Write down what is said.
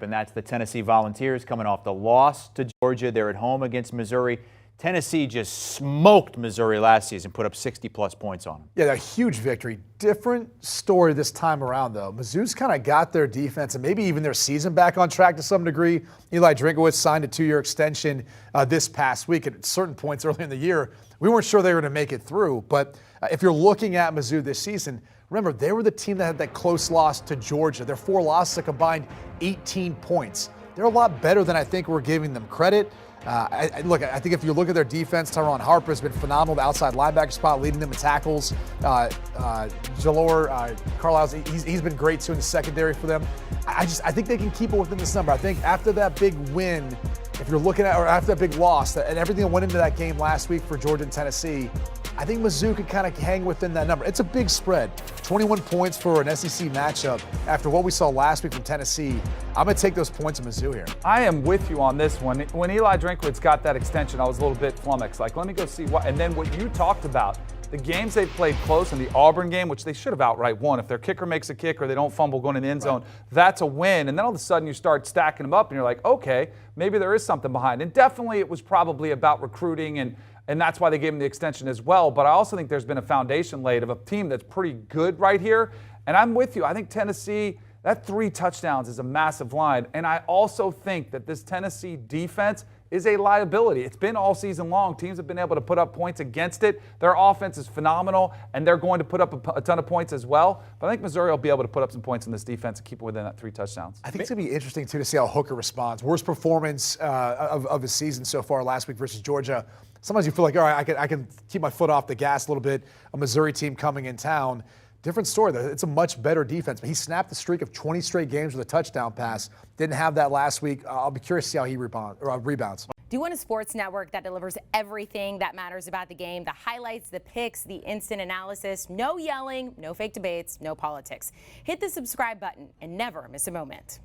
matchup, and that's the Tennessee Volunteers coming off the loss to Georgia. They're at home against Missouri. Tennessee just smoked Missouri last season, put up 60-plus points on them. Yeah, a huge victory. Different story this time around, though. Mizzou's kind of got their defense and maybe even their season back on track to some degree. Eli Drinkowitz signed a 2-year extension this past week. At certain points early in the year, we weren't sure they were going to make it through. But if you're looking at Mizzou this season, remember, they were the team that had that close loss to Georgia. Their 4 losses, a combined 18 points. They're a lot better than I think we're giving them credit. I think if you look at their defense, Tyron Harper has been phenomenal. The outside linebacker spot, leading them in tackles. Jalor Carlisle's, he's been great too in the secondary for them. I think they can keep it within this number. I think after that big win, if you're looking at, or after that big loss, and everything that went into that game last week for Georgia and Tennessee, I think Mizzou could kind of hang within that number. It's a big spread. 21 points for an SEC matchup after what we saw last week from Tennessee. I'm going to take those points in Mizzou here. I am with you on this one. When Eli Drinkowitz got that extension, I was a little bit flummoxed. Like, let me go see what. And then what you talked about, the games they played close, and the Auburn game, which they should have outright won. If their kicker makes a kick or they don't fumble going in the end zone, that's a win. And then all of a sudden you start stacking them up and you're like, okay, maybe there is something behind. And definitely it was probably about recruiting, and that's why they gave him the extension as well. But I also think there's been a foundation laid of a team that's pretty good right here. And I'm with you. I think Tennessee, that 3 touchdowns is a massive line. And I also think that this Tennessee defense is a liability. It's been all season long. Teams have been able to put up points against it. Their offense is phenomenal, and they're going to put up a ton of points as well. But I think Missouri will be able to put up some points in this defense and keep it within that 3 touchdowns. I think it's going to be interesting, too, to see how Hooker responds. Worst performance of his season so far last week versus Georgia. Sometimes you feel like, all right, I can keep my foot off the gas a little bit. A Missouri team coming in town. Different story, though. It's a much better defense. But he snapped the streak of 20 straight games with a touchdown pass. Didn't have that last week. I'll be curious to see how he rebounds. Do you want a sports network that delivers everything that matters about the game? The highlights, the picks, the instant analysis. No yelling, no fake debates, no politics. Hit the subscribe button and never miss a moment.